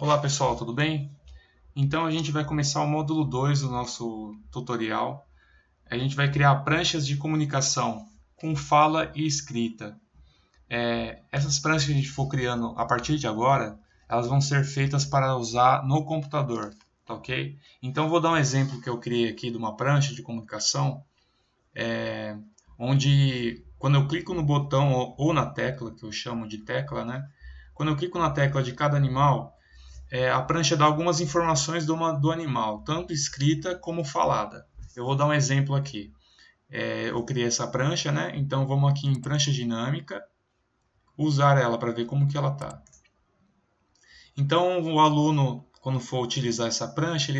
Olá pessoal, tudo bem? Então a gente vai começar o módulo 2 do nosso tutorial. A gente vai criar pranchas de comunicação com fala e escrita. Essas pranchas que a gente for criando a partir de agora, elas vão ser feitas para usar no computador, tá ok? Então eu vou dar um exemplo que eu criei aqui de uma prancha de comunicação, onde quando eu clico no botão ou na tecla, que eu chamo de tecla, né? Quando eu clico na tecla de cada animal, a prancha dá algumas informações do animal, tanto escrita como falada. Eu vou dar um exemplo aqui. Eu criei essa prancha, né? Então vamos aqui em prancha dinâmica, usar ela para ver como que ela está. Então o aluno, quando for utilizar essa prancha,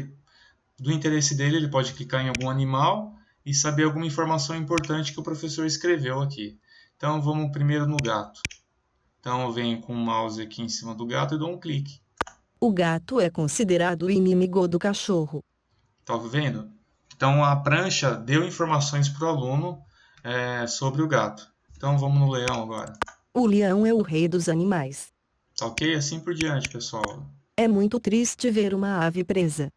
do interesse dele, ele pode clicar em algum animal e saber alguma informação importante que o professor escreveu aqui. Então vamos primeiro no gato. Então eu venho com o mouse aqui em cima do gato e dou um clique. O gato é considerado o inimigo do cachorro. Tá vendo? Então a prancha deu informações para o aluno sobre o gato. Então vamos no leão agora. O leão é o rei dos animais. Tá ok? Assim por diante, pessoal. É muito triste ver uma ave presa.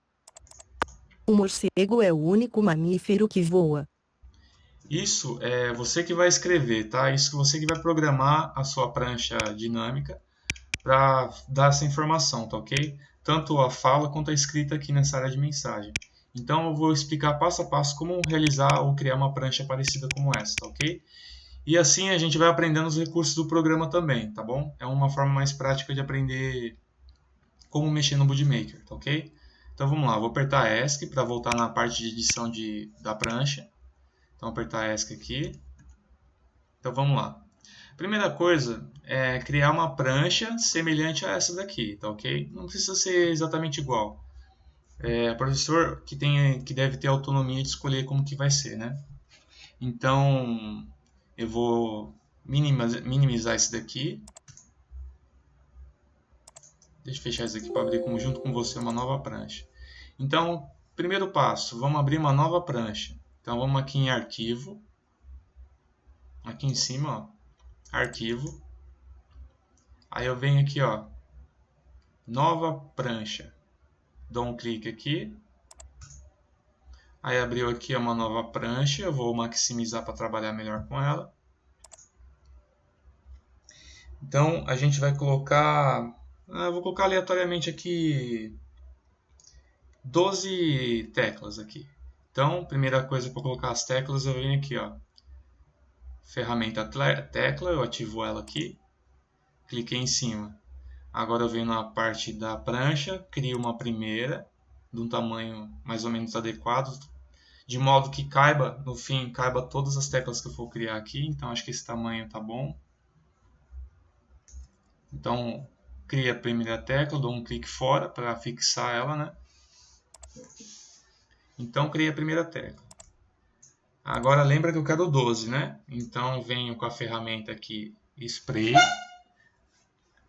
O morcego é o único mamífero que voa. Isso é você que vai escrever, tá? Isso que você que vai programar a sua prancha dinâmica para dar essa informação, tá ok? Tanto a fala quanto a escrita aqui nessa área de mensagem. Então eu vou explicar passo a passo como realizar ou criar uma prancha parecida como essa, tá ok? E assim a gente vai aprendendo os recursos do programa também, tá bom? É uma forma mais prática de aprender como mexer no Budmaker, tá ok? Então vamos lá, vou apertar ESC para voltar na parte de edição da prancha. Então apertar ESC aqui. Então vamos lá. Primeira coisa é criar uma prancha semelhante a essa daqui, tá ok? Não precisa ser exatamente igual. O professor que deve ter autonomia de escolher como que vai ser, né? Então eu vou minimizar esse daqui. Deixa eu fechar isso aqui para abrir junto com você uma nova prancha. Então, primeiro passo, vamos abrir uma nova prancha. Então vamos aqui em arquivo. Aqui em cima, ó, arquivo. Aí eu venho aqui, ó, nova prancha. Dou um clique aqui. Aí abriu aqui uma nova prancha. Eu vou maximizar para trabalhar melhor com ela. Então a gente vai colocar. Eu vou colocar aleatoriamente aqui 12 teclas aqui. Então, primeira coisa para colocar as teclas, eu venho aqui, ó, ferramenta tecla, eu ativo ela aqui, cliquei em cima. Agora eu venho na parte da prancha, crio uma primeira, de um tamanho mais ou menos adequado, de modo que caiba, no fim, caiba todas as teclas que eu for criar aqui, então acho que esse tamanho tá bom. Então, cria a primeira tecla, dou um clique fora para fixar ela, né? Então, criei a primeira tecla. Agora lembra que eu quero 12, né? Então venho com a ferramenta aqui Spray,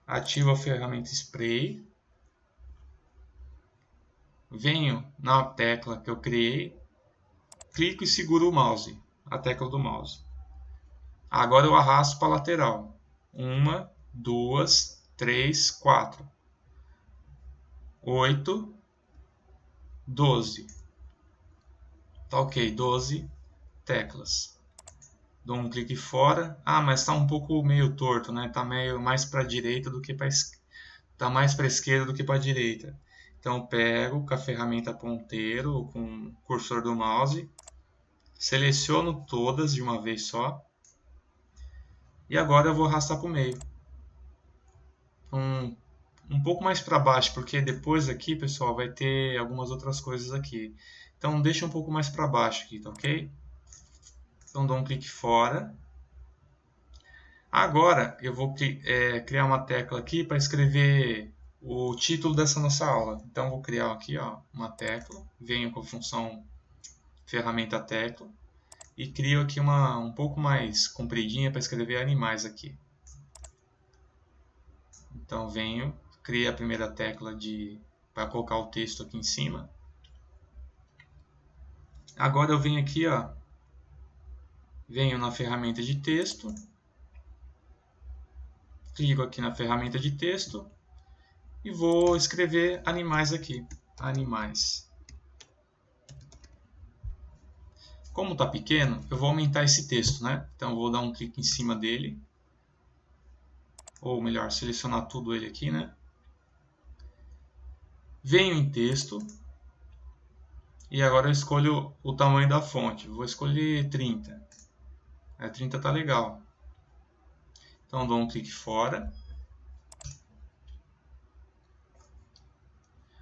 ativo a ferramenta Spray, venho na tecla que eu criei, clico e seguro o mouse, a tecla do mouse. Agora eu arrasto para a lateral. 1, 2, 3, 4, 8, 12. Tá ok, 12 teclas. Dou um clique fora. Mas está um pouco meio torto, né? Está meio mais para a direita do que para tá mais para a esquerda do que para a direita. Então pego com a ferramenta ponteiro ou com o cursor do mouse, seleciono todas de uma vez só. E agora eu vou arrastar para o meio. Um pouco mais para baixo, porque depois aqui, pessoal, vai ter algumas outras coisas aqui. Então deixa um pouco mais para baixo aqui, tá ok? Então dou um clique fora. Agora eu vou criar uma tecla aqui para escrever o título dessa nossa aula. Então vou criar aqui, ó, uma tecla, venho com a função ferramenta tecla e crio aqui uma um pouco mais compridinha para escrever animais aqui. Então venho, crio a primeira tecla para colocar o texto aqui em cima. Agora eu venho aqui, ó, venho na ferramenta de texto, clico aqui na ferramenta de texto e vou escrever animais aqui. Animais. Como está pequeno, eu vou aumentar esse texto, né? Então eu vou dar um clique em cima dele. Ou melhor, selecionar tudo ele aqui, né? Venho em texto. E agora eu escolho o tamanho da fonte. Vou escolher 30. 30 tá legal. Então dou um clique fora.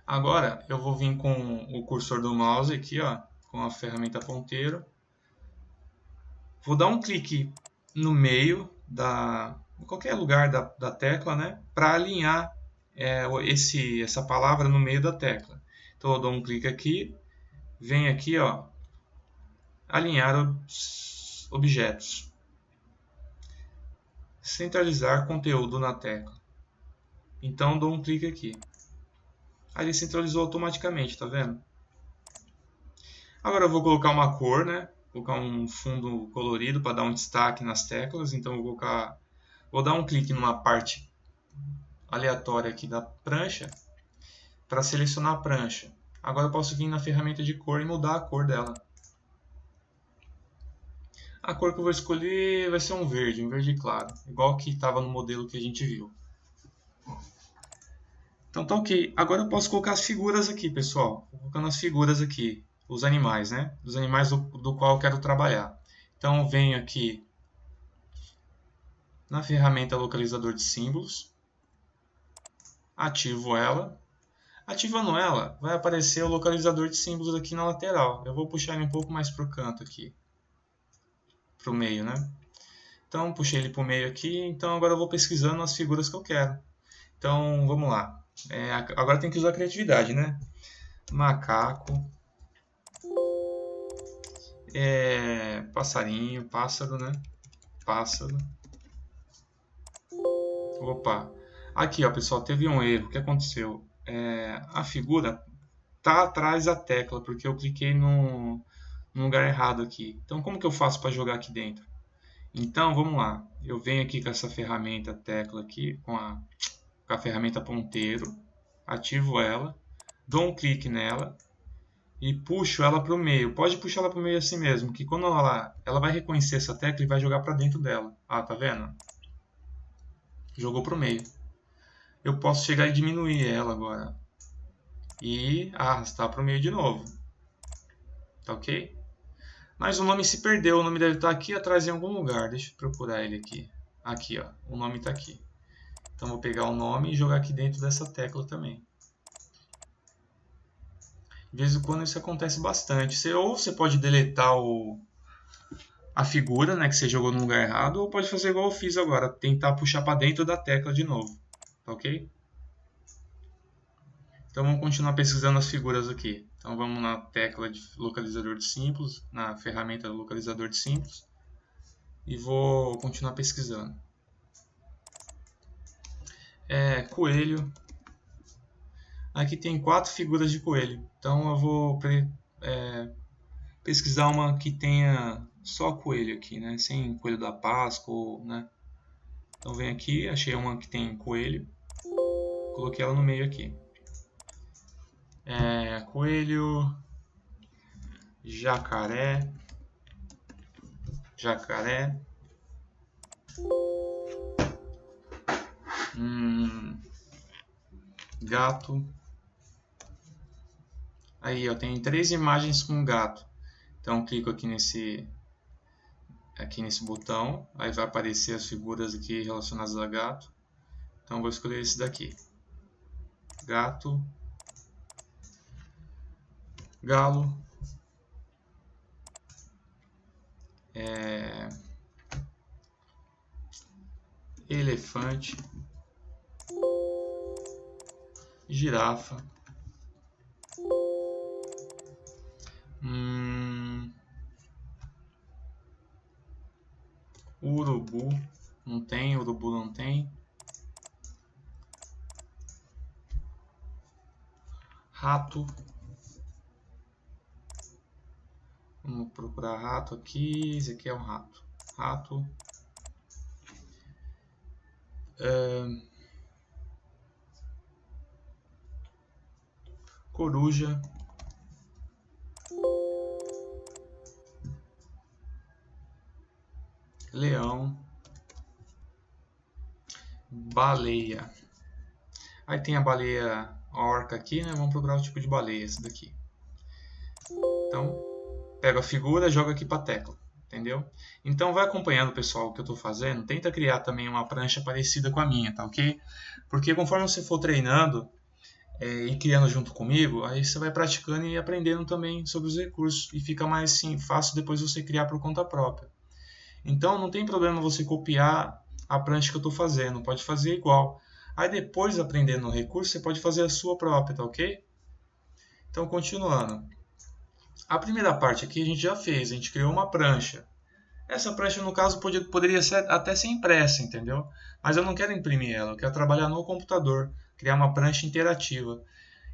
Agora eu vou vir com o cursor do mouse aqui, ó, com a ferramenta ponteiro. Vou dar um clique no meio em qualquer lugar da tecla, né, para alinhar essa palavra no meio da tecla. Então eu dou um clique aqui, venho aqui, ó, alinhar os objetos. Centralizar conteúdo na tecla. Então dou um clique aqui. Aí ele centralizou automaticamente, tá vendo? Agora eu vou colocar uma cor, né? Vou colocar um fundo colorido para dar um destaque nas teclas. Então eu vou dar um clique numa parte aleatória aqui da prancha para selecionar a prancha. Agora eu posso vir na ferramenta de cor e mudar a cor dela. A cor que eu vou escolher vai ser um verde claro, igual que estava no modelo que a gente viu. Então tá ok. Agora eu posso colocar as figuras aqui, pessoal. Vou colocando as figuras aqui, os animais, né? Dos animais do qual eu quero trabalhar. Então eu venho aqui na ferramenta localizador de símbolos, ativo ela. Ativando ela, vai aparecer o localizador de símbolos aqui na lateral. Eu vou puxar ele um pouco mais para o canto aqui, para o meio, né? Então puxei ele para o meio aqui. Então agora eu vou pesquisando as figuras que eu quero. Então vamos lá. Agora tem que usar a criatividade, né? Macaco, passarinho, pássaro, né? Pássaro. Opa, aqui ó, pessoal, teve um erro. O que aconteceu? A figura tá atrás da tecla, porque eu cliquei no lugar errado aqui. Então como que eu faço para jogar aqui dentro? Então vamos lá. Eu venho aqui com essa ferramenta tecla aqui, com a ferramenta ponteiro, ativo ela, dou um clique nela e puxo ela para o meio. Pode puxar ela para o meio assim mesmo, que quando ela vai reconhecer essa tecla e vai jogar para dentro dela. Ah, tá vendo? Jogou para o meio. Eu posso chegar e diminuir ela agora e arrastar para o meio de novo. Tá ok? Mas o nome se perdeu, o nome deve estar aqui atrás em algum lugar. Deixa eu procurar ele aqui. Aqui, ó, o nome está aqui. Então vou pegar o nome e jogar aqui dentro dessa tecla também. De vez em quando isso acontece bastante. Ou você pode deletar a figura, né, que você jogou no lugar errado, ou pode fazer igual eu fiz agora, tentar puxar para dentro da tecla de novo. Tá ok? Então vamos continuar pesquisando as figuras aqui. Então vamos na tecla de localizador de símbolos, na ferramenta localizador de símbolos, e vou continuar pesquisando. Coelho. Aqui tem 4 figuras de coelho. Então eu vou pesquisar uma que tenha só coelho aqui, né? Sem coelho da Páscoa, né? Então venho aqui, achei uma que tem coelho, coloquei ela no meio aqui. Coelho, jacaré, gato. Aí eu tenho 3 imagens com gato. Então clico aqui nesse botão, aí vai aparecer as figuras aqui relacionadas a gato. Então vou escolher esse daqui. Gato, galo, elefante, girafa, urubu, urubu não tem, rato, vamos procurar rato aqui, esse aqui é um rato, coruja, leão, baleia. Aí tem a baleia orca aqui, né? Vamos procurar o tipo de baleia, esse daqui. Então, pega a figura, joga aqui para a tecla, entendeu? Então vai acompanhando, pessoal, o que eu estou fazendo. Tenta criar também uma prancha parecida com a minha, tá ok? Porque conforme você for treinando e criando junto comigo, aí você vai praticando e aprendendo também sobre os recursos e fica mais sim, fácil depois você criar por conta própria. Então não tem problema você copiar a prancha que eu estou fazendo, pode fazer igual. Aí depois, aprendendo o recurso, você pode fazer a sua própria, tá ok? Então, continuando. A primeira parte aqui a gente já fez, a gente criou uma prancha. Essa prancha, no caso, poderia ser, até ser impressa, entendeu? Mas eu não quero imprimir ela, eu quero trabalhar no computador, criar uma prancha interativa.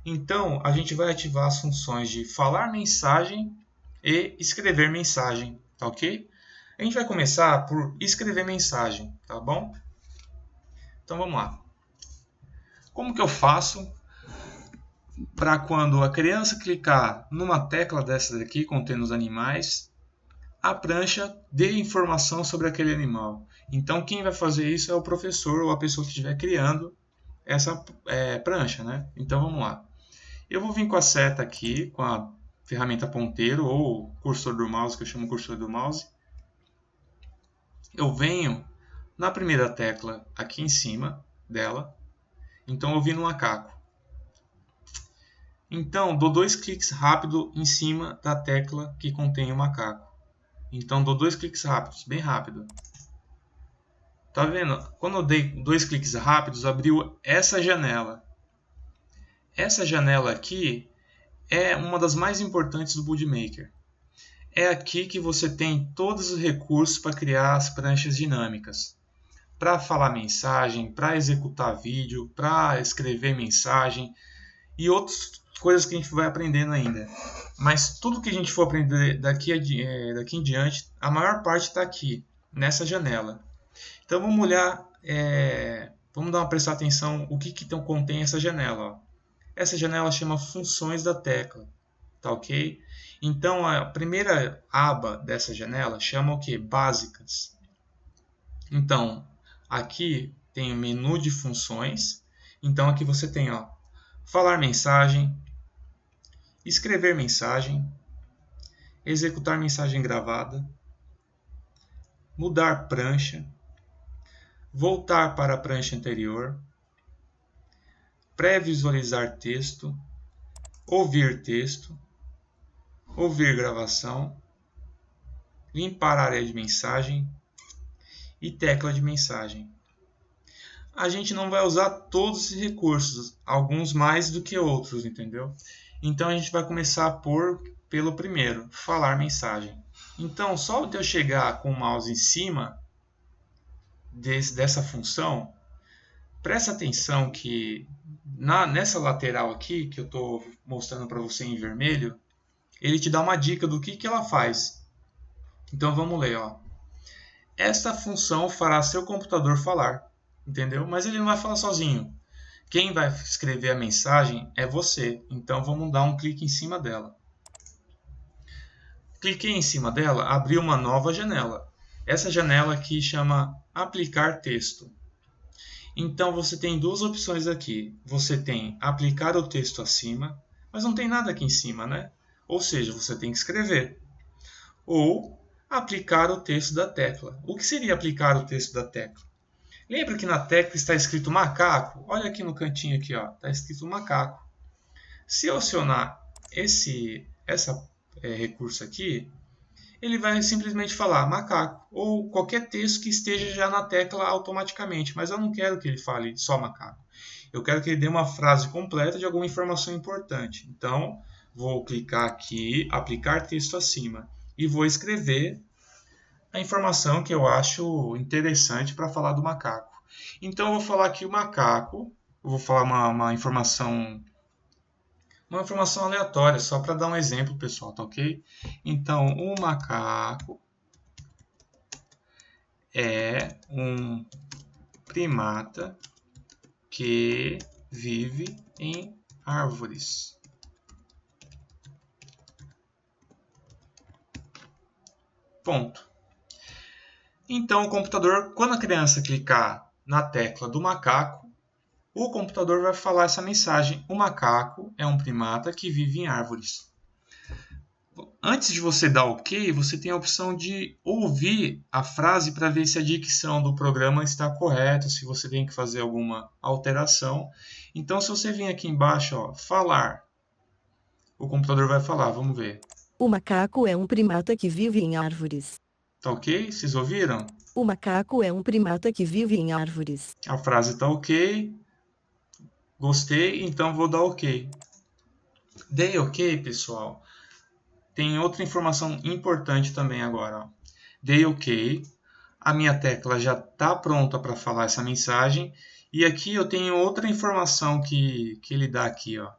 Então, a gente vai ativar as funções de falar mensagem e escrever mensagem, tá ok? A gente vai começar por escrever mensagem, tá bom? Então, vamos lá. Como que eu faço para quando a criança clicar numa tecla dessa daqui, contendo os animais, a prancha dê informação sobre aquele animal? Então, quem vai fazer isso é o professor ou a pessoa que estiver criando essa prancha, né? Então, vamos lá. Eu vou vir com a seta aqui, com a ferramenta ponteiro ou cursor do mouse, que eu chamo cursor do mouse. Eu venho na primeira tecla aqui em cima dela. Então, eu vim no macaco. Então, dou 2 cliques rápido em cima da tecla que contém o macaco. Então, dou 2 cliques rápidos, bem rápido. Tá vendo? Quando eu dei 2 cliques rápidos, abriu essa janela. Essa janela aqui é uma das mais importantes do Buildmaker. É aqui que você tem todos os recursos para criar as pranchas dinâmicas. Para falar mensagem, para executar vídeo, para escrever mensagem e outras coisas que a gente vai aprendendo ainda. Mas tudo que a gente for aprender daqui em diante, a maior parte está aqui, nessa janela. Então vamos olhar, vamos dar uma prestar atenção o que contém essa janela. Ó. Essa janela chama funções da tecla, tá ok? Então a primeira aba dessa janela chama o que? Básicas. Então aqui tem o menu de funções. Então aqui você tem, ó, falar mensagem, escrever mensagem, executar mensagem gravada, mudar prancha, voltar para a prancha anterior, pré-visualizar texto, ouvir gravação, limpar área de mensagem e tecla de mensagem. A gente não vai usar todos esses recursos, alguns mais do que outros, entendeu? Então a gente vai começar pelo primeiro, falar mensagem. Então, só de eu chegar com o mouse em cima dessa função, presta atenção que nessa lateral aqui, que eu estou mostrando para você em vermelho, ele te dá uma dica do que ela faz. Então vamos ler. Ó. Esta função fará seu computador falar, entendeu? Mas ele não vai falar sozinho. Quem vai escrever a mensagem é você. Então vamos dar um clique em cima dela. Cliquei em cima dela, abriu uma nova janela. Essa janela aqui chama aplicar texto. Então você tem duas opções aqui. Você tem aplicar o texto acima, mas não tem nada aqui em cima, né? Ou seja, você tem que escrever. Ou aplicar o texto da tecla. O que seria aplicar o texto da tecla? Lembra que na tecla está escrito macaco? Olha aqui no cantinho aqui, ó, está escrito macaco. Se eu acionar esse recurso aqui, ele vai simplesmente falar macaco ou qualquer texto que esteja já na tecla automaticamente, mas eu não quero que ele fale só macaco. Eu quero que ele dê uma frase completa de alguma informação importante. Então, vou clicar aqui, aplicar texto acima e vou escrever a informação que eu acho interessante para falar do macaco. Então, eu vou falar aqui o macaco, eu vou falar uma informação aleatória, só para dar um exemplo, pessoal, tá ok? Então, o macaco é um primata que vive em árvores. Ponto. Então, o computador, quando a criança clicar na tecla do macaco, o computador vai falar essa mensagem: o macaco é um primata que vive em árvores. Antes de você dar OK, você tem a opção de ouvir a frase para ver se a dicção do programa está correta, se você tem que fazer alguma alteração. Então, se você vir aqui embaixo, ó, falar, o computador vai falar, vamos ver. O macaco é um primata que vive em árvores. Tá OK? Vocês ouviram? O macaco é um primata que vive em árvores. A frase tá OK. Gostei, então vou dar OK. Dei OK, pessoal. Tem outra informação importante também agora. Ó. Dei OK. A minha tecla já está pronta para falar essa mensagem. E aqui eu tenho outra informação que ele dá aqui. Ó.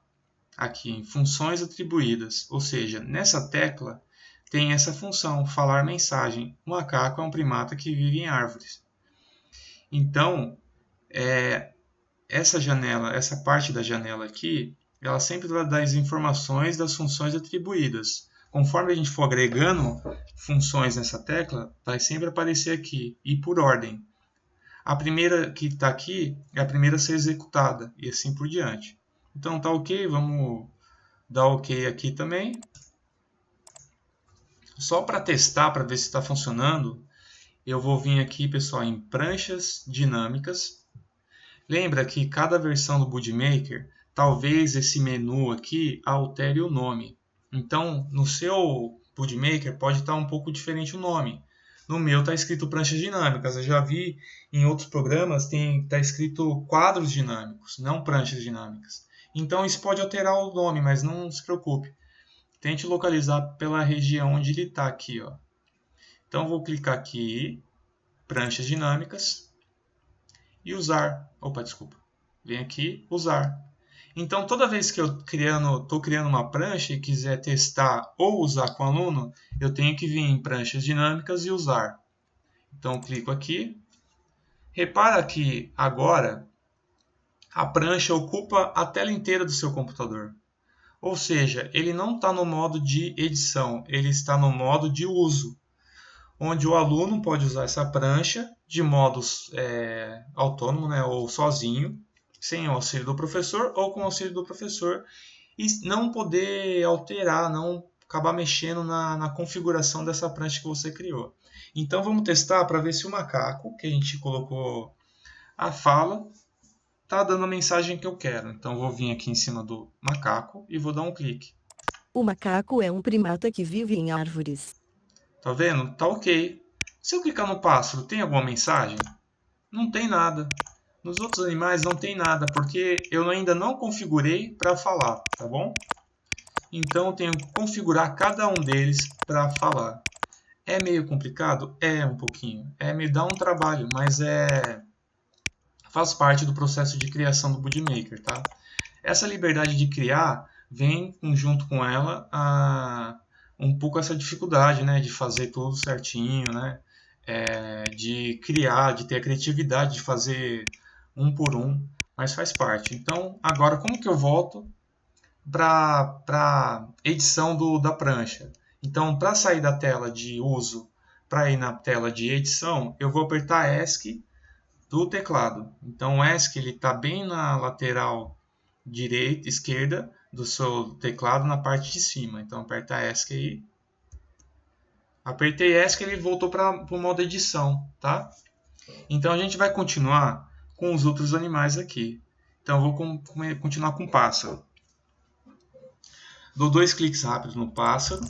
Aqui em funções atribuídas. Ou seja, nessa tecla tem essa função, falar mensagem. O macaco é um primata que vive em árvores. Então, essa janela, essa parte da janela aqui, ela sempre vai dar as informações das funções atribuídas. Conforme a gente for agregando funções nessa tecla, vai sempre aparecer aqui, e por ordem. A primeira que está aqui é a primeira a ser executada, e assim por diante. Então tá OK, vamos dar OK aqui também. Só para testar, para ver se está funcionando, eu vou vir aqui, pessoal, em pranchas dinâmicas. Lembra que cada versão do Budmaker, talvez esse menu aqui altere o nome. Então, no seu Budmaker pode estar um pouco diferente o nome. No meu está escrito pranchas dinâmicas. Eu já vi em outros programas está escrito quadros dinâmicos, não pranchas dinâmicas. Então, isso pode alterar o nome, mas não se preocupe. Tente localizar pela região onde ele está aqui. Ó. Então, vou clicar aqui, pranchas dinâmicas, e usar. Opa, desculpa. Vem aqui, usar. Então, toda vez que eu estou criando uma prancha e quiser testar ou usar com o aluno, eu tenho que vir em pranchas dinâmicas e usar. Então, eu clico aqui. Repara que agora a prancha ocupa a tela inteira do seu computador. Ou seja, ele não está no modo de edição, ele está no modo de uso, onde o aluno pode usar essa prancha de modo autônomo, né, ou sozinho, sem o auxílio do professor ou com o auxílio do professor, e não poder alterar, não acabar mexendo na configuração dessa prancha que você criou. Então vamos testar para ver se o macaco, que a gente colocou a fala, está dando a mensagem que eu quero. Então vou vir aqui em cima do macaco e vou dar um clique. O macaco é um primata que vive em árvores. Tá vendo? Tá OK. Se eu clicar no pássaro, tem alguma mensagem? Não tem nada. Nos outros animais não tem nada, porque eu ainda não configurei para falar, tá bom? Então eu tenho que configurar cada um deles para falar. É meio complicado? É um pouquinho. Me dá um trabalho, mas faz parte do processo de criação do Budmaker, tá? Essa liberdade de criar vem junto com ela um pouco essa dificuldade, né, de fazer tudo certinho, né, de criar, de ter a criatividade de fazer um por um, mas faz parte. Então, agora como que eu volto para edição da prancha? Então, para sair da tela de uso para ir na tela de edição, eu vou apertar ESC do teclado. Então, o ESC está bem na lateral direita, esquerda do seu teclado, na parte de cima. Então, aperta ESC aí. Apertei ESC, ele voltou para o modo edição, tá? Então, a gente vai continuar com os outros animais aqui. Então, eu vou continuar com o pássaro. Dou 2 cliques rápidos no pássaro.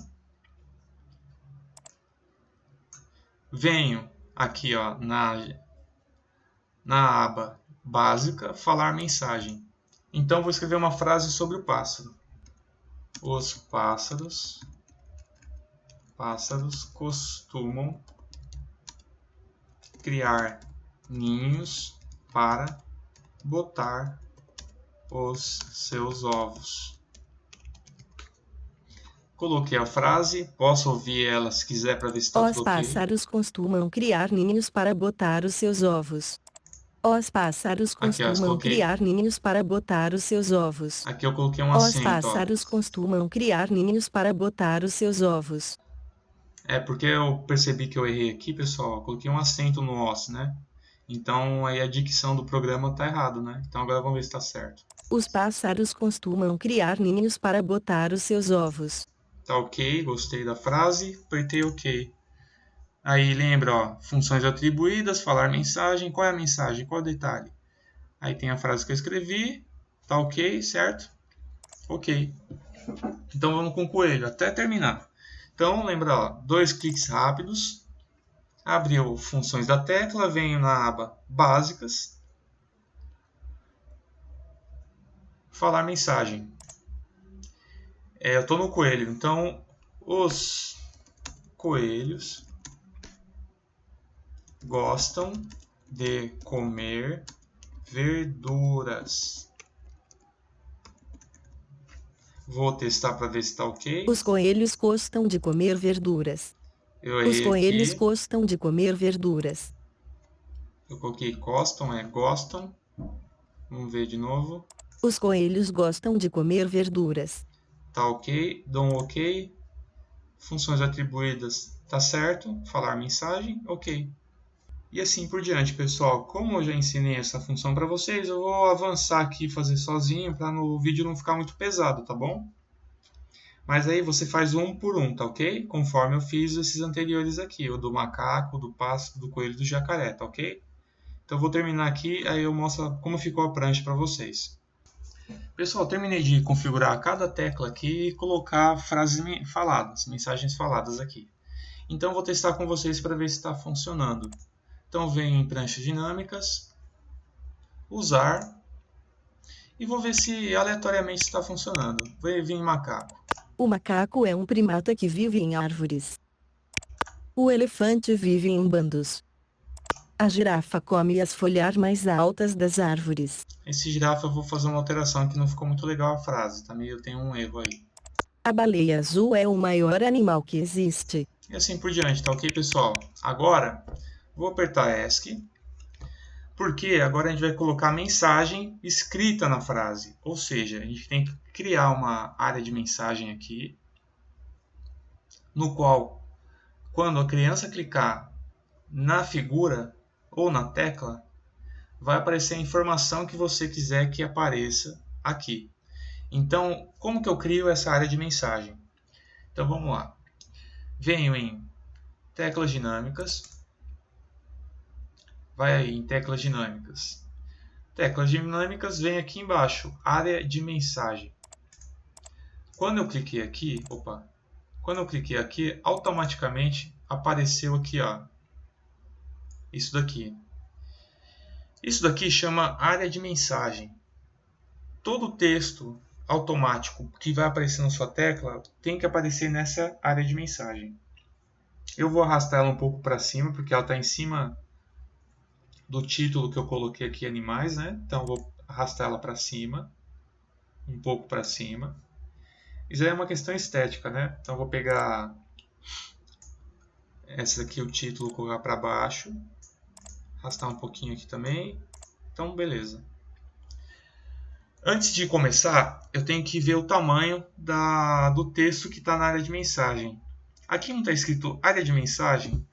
Venho aqui, ó, na aba básica, falar mensagem. Então, vou escrever uma frase sobre o pássaro. Os pássaros costumam criar ninhos para botar os seus ovos. Coloquei a frase, posso ouvir ela se quiser para ver se está tudo ok. Os pássaros costumam criar ninhos para botar os seus ovos. Os pássaros costumam criar ninhos para botar os seus ovos. Aqui eu coloquei um acento. Os pássaros costumam criar ninhos para botar os seus ovos. É porque eu percebi que eu errei aqui, pessoal. Eu coloquei um acento no os, né? Então aí a dicção do programa tá errado, né? Então agora vamos ver se tá certo. Os pássaros costumam criar ninhos para botar os seus ovos. Tá ok, gostei da frase, apertei ok. Aí lembra, ó, funções atribuídas, falar mensagem, qual é a mensagem, qual é o detalhe? Aí tem a frase que eu escrevi, tá ok, certo? Ok. Então vamos com o coelho, até terminar. Então lembra, ó, 2 cliques rápidos, abriu funções da tecla, venho na aba básicas, falar mensagem. Eu estou no coelho, então os coelhos gostam de comer verduras. Vou testar para ver se está ok. Os coelhos gostam de comer verduras. Eu Os errei coelhos aqui. gostam de comer verduras. Eu coloquei gostam, gostam. Vamos ver de novo. Os coelhos gostam de comer verduras. Tá ok, dou um ok. Funções atribuídas, tá certo. Falar mensagem, ok. E assim por diante, pessoal. Como eu já ensinei essa função para vocês, eu vou avançar aqui e fazer sozinho para no vídeo não ficar muito pesado, tá bom? Mas aí você faz um por um, tá ok? Conforme eu fiz esses anteriores aqui, o do macaco, do pássaro, do coelho e do jacaré, tá ok? Então eu vou terminar aqui, aí eu mostro como ficou a prancha para vocês. Pessoal, terminei de configurar cada tecla aqui e colocar frases faladas, mensagens faladas aqui. Então eu vou testar com vocês para ver se está funcionando. Então venho em pranchas dinâmicas, usar, e vou ver se aleatoriamente está funcionando. Vou vir em macaco. O macaco é um primata que vive em árvores. O elefante vive em bandos. A girafa come as folhas mais altas das árvores. Esse girafa eu vou fazer uma alteração que não ficou muito legal a frase, tá? Eu tenho um erro aí. A baleia azul é o maior animal que existe. E assim por diante, tá ok, pessoal? Agora, vou apertar ESC, porque agora a gente vai colocar a mensagem escrita na frase. Ou seja, a gente tem que criar uma área de mensagem aqui, no qual, quando a criança clicar na figura ou na tecla, vai aparecer a informação que você quiser que apareça aqui. Então, como que eu crio essa área de mensagem? Então, vamos lá. Venho em teclas dinâmicas. Vai aí em teclas dinâmicas. Teclas dinâmicas, vem aqui embaixo, área de mensagem. Quando eu cliquei aqui, automaticamente apareceu aqui, ó, isso daqui. Isso daqui chama área de mensagem. Todo texto automático que vai aparecer na sua tecla tem que aparecer nessa área de mensagem. Eu vou arrastar ela um pouco para cima, porque ela está em cima do título que eu coloquei aqui, animais, né? Então eu vou arrastar ela para cima, um pouco para cima. Isso aí é uma questão estética, né? Então eu vou pegar essa aqui, o título, colocar para baixo, arrastar um pouquinho aqui também. Então, beleza. Antes de começar, eu tenho que ver o tamanho do texto que está na área de mensagem. Aqui não está escrito área de mensagem.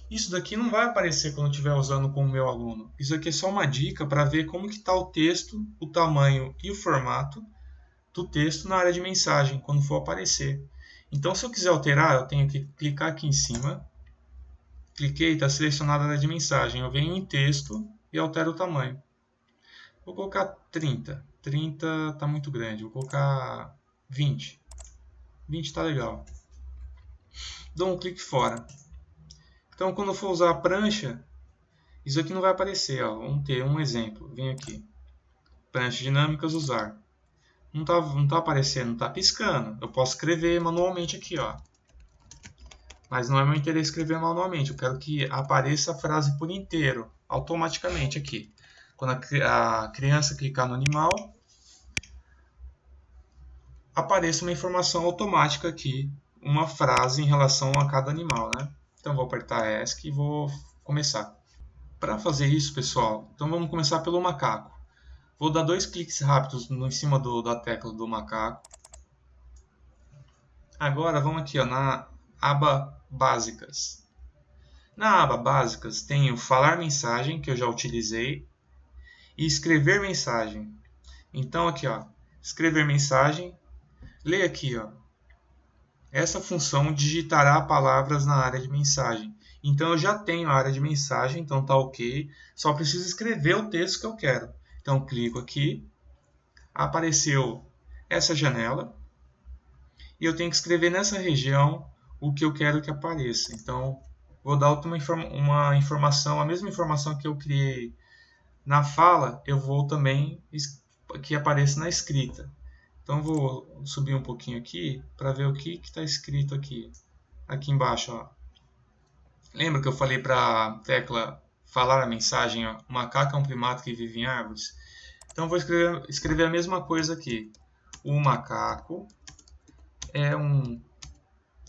Isso daqui não vai aparecer quando eu estiver usando com o meu aluno. Isso aqui é só uma dica para ver como que está o texto, o tamanho e o formato do texto na área de mensagem, quando for aparecer. Então, se eu quiser alterar, eu tenho que clicar aqui em cima. Cliquei, está selecionada a área de mensagem. Eu venho em texto e altero o tamanho. Vou colocar 30. 30 está muito grande. Vou colocar 20. 20 está legal. Dou um clique fora. Então, quando eu for usar a prancha, isso aqui não vai aparecer. Ó. Vamos ter um exemplo. Vem aqui. Prancha dinâmicas, usar. Não tá aparecendo, não está piscando. Eu posso escrever manualmente aqui. Ó. Mas não é meu interesse escrever manualmente. Eu quero que apareça a frase por inteiro, automaticamente aqui. Quando a criança clicar no animal, apareça uma informação automática aqui, uma frase em relação a cada animal, né? Então vou apertar ESC e vou começar. Para fazer isso, pessoal, então vamos começar pelo macaco. Vou dar 2 cliques rápidos em cima da tecla do macaco. Agora vamos aqui, ó, na aba básicas. Na aba básicas tem o falar mensagem, que eu já utilizei, e escrever mensagem. Então aqui, ó, escrever mensagem, leia aqui, ó. Essa função digitará palavras na área de mensagem. Então eu já tenho a área de mensagem, então tá ok. Só preciso escrever o texto que eu quero. Então clico aqui, apareceu essa janela e eu tenho que escrever nessa região o que eu quero que apareça. Então vou dar uma informação, a mesma informação que eu criei na fala, eu vou também que apareça na escrita. Então vou subir um pouquinho aqui para ver o que está escrito aqui. Aqui embaixo, ó. Lembra que eu falei para a tecla falar a mensagem, ó, o macaco é um primata que vive em árvores? Então vou escrever a mesma coisa aqui. O macaco é um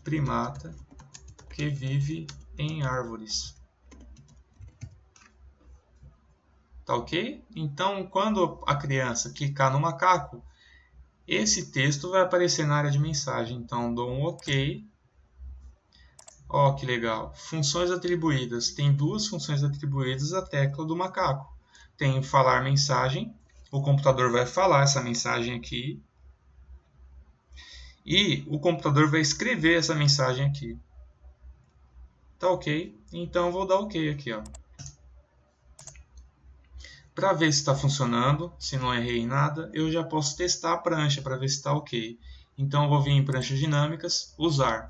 primata que vive em árvores. Tá ok? Então quando a criança clicar no macaco, esse texto vai aparecer na área de mensagem. Então dou um OK. Ó, que legal. Funções atribuídas. Tem duas funções atribuídas à tecla do macaco. Tem falar mensagem. O computador vai falar essa mensagem aqui. E o computador vai escrever essa mensagem aqui. Tá ok? Então eu vou dar OK aqui, ó. Para ver se está funcionando, se não errei em nada, eu já posso testar a prancha para ver se está ok. Então eu vou vir em pranchas dinâmicas, usar.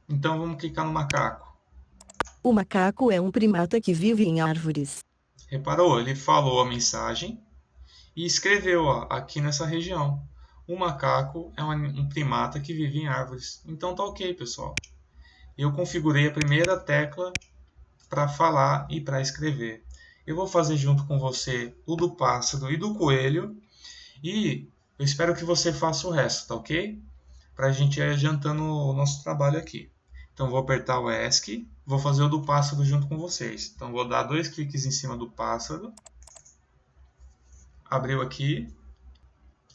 Então vamos clicar no macaco. O macaco é um primata que vive em árvores. Reparou? Ele falou a mensagem e escreveu, ó, aqui nessa região. O macaco é um primata que vive em árvores. Então tá ok, pessoal. Eu configurei a primeira tecla para falar e para escrever. Eu vou fazer junto com você o do pássaro e do coelho. E eu espero que você faça o resto, tá ok? Para a gente ir adiantando o nosso trabalho aqui. Então vou apertar o ESC, vou fazer o do pássaro junto com vocês. Então vou dar 2 cliques em cima do pássaro. Abriu aqui,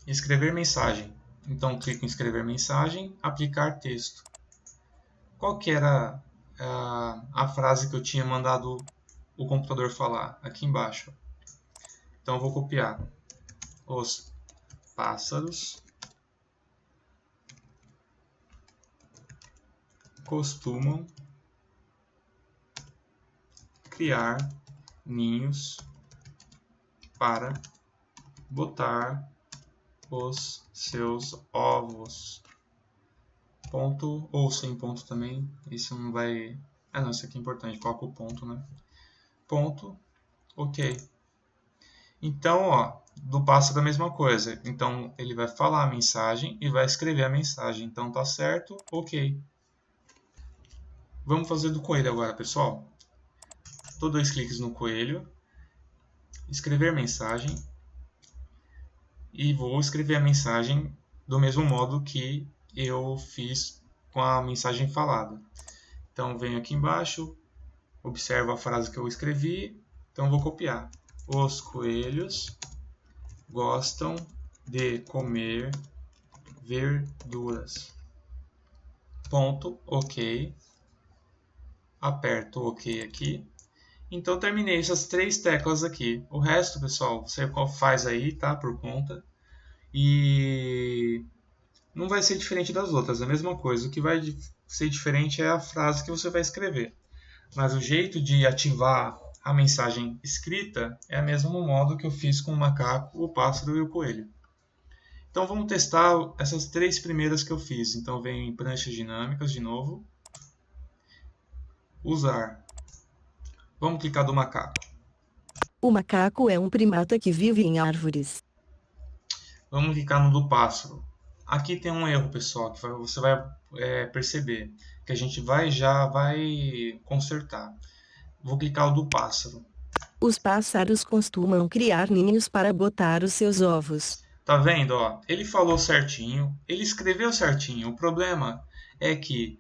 escrever mensagem. Então clico em escrever mensagem, aplicar texto. Qual que era a frase que eu tinha mandado o computador falar? Aqui embaixo. Então vou copiar. Os pássaros costumam criar ninhos para botar os seus ovos. Ponto ou sem ponto também. Isso não vai... não, isso aqui é importante. Coloca o ponto, né? Ponto. Ok. Então, ó, do pássaro a mesma coisa. Então, ele vai falar a mensagem e vai escrever a mensagem. Então, tá certo. Ok. Vamos fazer do coelho agora, pessoal. Dou 2 cliques no coelho. Escrever mensagem. E vou escrever a mensagem do mesmo modo que eu fiz com a mensagem falada. Então, venho aqui embaixo. Observo a frase que eu escrevi. Então, vou copiar. Os coelhos gostam de comer verduras. Ponto, ok. Aperto OK aqui. Então terminei essas 3 teclas aqui. O resto, pessoal, você faz aí, tá? Por conta. E não vai ser diferente das outras, é a mesma coisa. O que vai ser diferente é a frase que você vai escrever. Mas o jeito de ativar a mensagem escrita é o mesmo modo que eu fiz com o macaco, o pássaro e o coelho. Então vamos testar essas 3 primeiras que eu fiz. Então venho em pranchas dinâmicas de novo. Usar. Vamos clicar do macaco. O macaco é um primata que vive em árvores. Vamos clicar no do pássaro. Aqui tem um erro, pessoal, que você vai perceber, que a gente já vai consertar. Vou clicar o do pássaro. Os pássaros costumam criar ninhos para botar os seus ovos. Tá vendo? Ó, ele falou certinho, ele escreveu certinho. O problema é que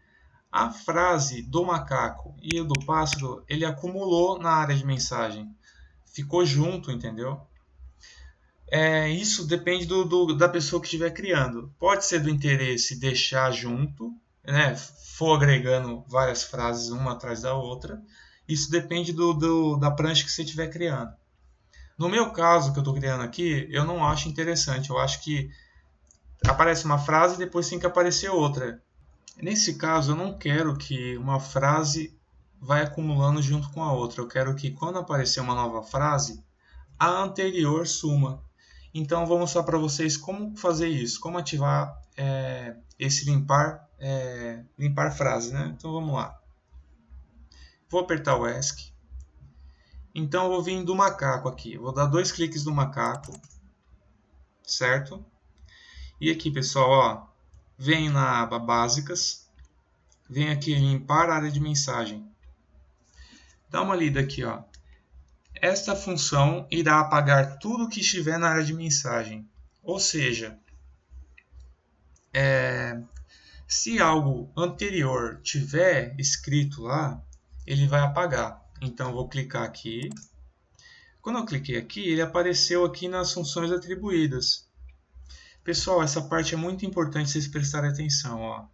a frase do macaco e do pássaro, ele acumulou na área de mensagem. Ficou junto, entendeu? Isso depende da pessoa que estiver criando. Pode ser do interesse deixar junto, né, for agregando várias frases uma atrás da outra. Isso depende da prancha que você estiver criando. No meu caso, que eu estou criando aqui, eu não acho interessante. Eu acho que aparece uma frase e depois tem que aparecer outra. Nesse caso, eu não quero que uma frase vai acumulando junto com a outra. Eu quero que quando aparecer uma nova frase, a anterior suma. Então, eu vou mostrar para vocês como fazer isso, como ativar esse limpar frase, né? Então, vamos lá. Vou apertar o ESC. Então, eu vou vir do macaco aqui. Vou dar 2 cliques no macaco, certo? E aqui, pessoal, ó, venho na aba Básicas, venho aqui em limpar a área de mensagem. Dá uma lida aqui, ó. Esta função irá apagar tudo que estiver na área de mensagem. Ou seja, se algo anterior tiver escrito lá, ele vai apagar. Então, eu vou clicar aqui. Quando eu cliquei aqui, ele apareceu aqui nas funções atribuídas. Pessoal, essa parte é muito importante vocês prestarem atenção. Ó.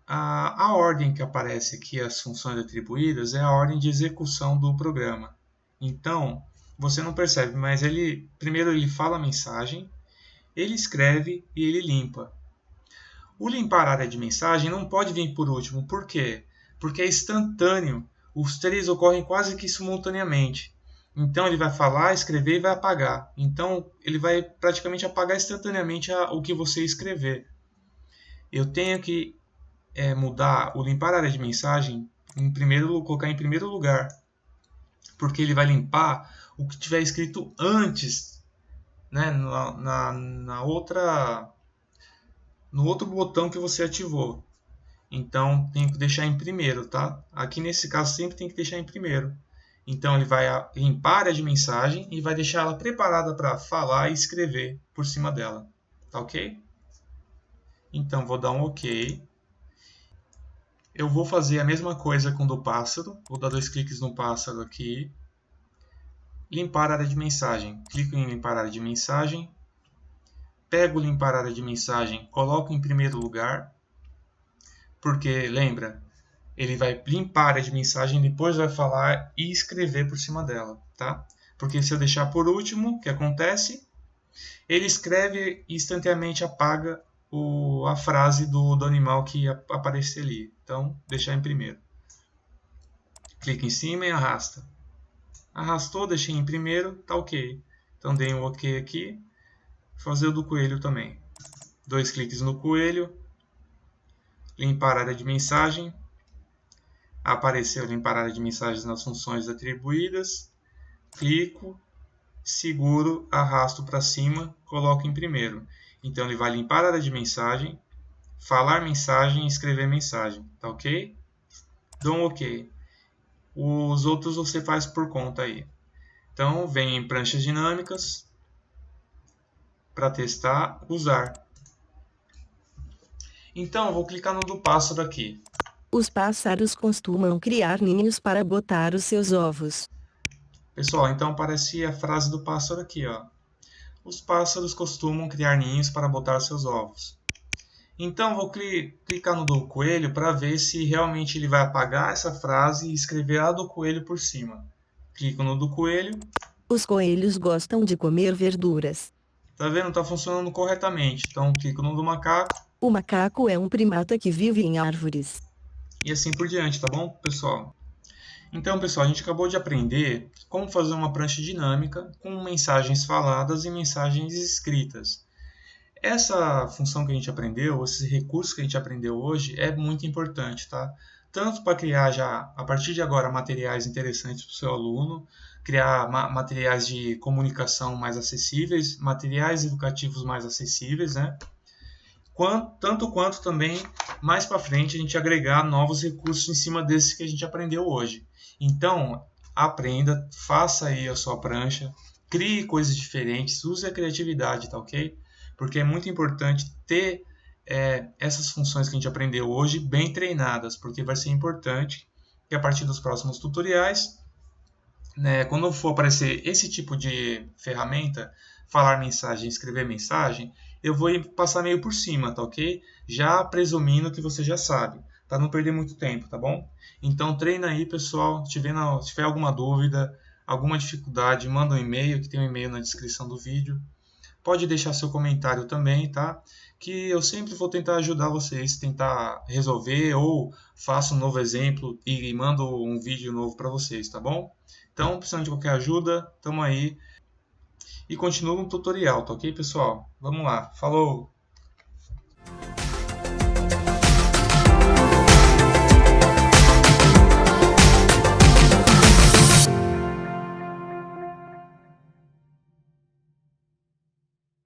A ordem que aparece aqui, as funções atribuídas, é a ordem de execução do programa. Então, você não percebe, mas primeiro ele fala a mensagem, ele escreve e ele limpa. O limpar a área de mensagem não pode vir por último. Por quê? Porque é instantâneo. Os 3 ocorrem quase que simultaneamente. Então, ele vai falar, escrever e vai apagar. Então, ele vai praticamente apagar instantaneamente o que você escrever. Eu tenho que mudar o limpar a área de mensagem, colocar em primeiro lugar. Porque ele vai limpar o que tiver escrito antes, né, no outro botão que você ativou. Então, tem que deixar em primeiro, tá? Aqui nesse caso, sempre tem que deixar em primeiro. Então, ele vai limpar a área de mensagem e vai deixar ela preparada para falar e escrever por cima dela. Tá ok? Então, vou dar um OK. Eu vou fazer a mesma coisa com o do pássaro. Vou dar 2 cliques no pássaro aqui. Limpar a área de mensagem. Clico em limpar a área de mensagem. Pego o limpar a área de mensagem, coloco em primeiro lugar. Porque, lembra, ele vai limpar a área de mensagem, depois vai falar e escrever por cima dela, tá? Porque se eu deixar por último, o que acontece? Ele escreve e instantaneamente apaga a frase do animal que ia aparecer ali. Então, deixar em primeiro. Clica em cima e arrasta. Arrastou, deixei em primeiro, tá ok. Então, dei um OK aqui. Vou fazer o do coelho também. 2 cliques no coelho. Limpar a área de mensagem. Apareceu limpar a área de mensagens nas funções atribuídas. Clico, seguro, arrasto para cima, coloco em primeiro. Então ele vai limpar a área de mensagem, falar mensagem e escrever mensagem. Tá ok? Dou um OK. Os outros você faz por conta aí. Então vem em pranchas dinâmicas. Para testar, usar. Então eu vou clicar no do pássaro aqui. Os pássaros costumam criar ninhos para botar os seus ovos. Pessoal, então aparece a frase do pássaro aqui, ó. Os pássaros costumam criar ninhos para botar seus ovos. Então vou clicar no do coelho para ver se realmente ele vai apagar essa frase e escrever a do coelho por cima. Clico no do coelho. Os coelhos gostam de comer verduras. Tá vendo? Tá funcionando corretamente. Então clico no do macaco. O macaco é um primata que vive em árvores. E assim por diante, tá bom, pessoal? Então, pessoal, a gente acabou de aprender como fazer uma prancha dinâmica com mensagens faladas e mensagens escritas. Essa função que a gente aprendeu, esse recurso que a gente aprendeu hoje é muito importante, tá? Tanto para criar já, a partir de agora, materiais interessantes para o seu aluno, criar materiais de comunicação mais acessíveis, materiais educativos mais acessíveis, né? Tanto quanto também, mais para frente, a gente agregar novos recursos em cima desses que a gente aprendeu hoje. Então, aprenda, faça aí a sua prancha, crie coisas diferentes, use a criatividade, tá ok? Porque é muito importante ter essas funções que a gente aprendeu hoje bem treinadas, porque vai ser importante que a partir dos próximos tutoriais, né, quando for aparecer esse tipo de ferramenta, falar mensagem, escrever mensagem, eu vou passar meio por cima, tá ok? Já presumindo que você já sabe, para não perder muito tempo, tá bom? Então treina aí, pessoal. Se tiver alguma dúvida, alguma dificuldade, manda um e-mail, que tem um e-mail na descrição do vídeo. Pode deixar seu comentário também, tá? Que eu sempre vou tentar ajudar vocês, tentar resolver ou faço um novo exemplo e mando um vídeo novo para vocês, tá bom? Então, precisando de qualquer ajuda, tamo aí. E continua no tutorial, tá ok, pessoal? Vamos lá. Falou!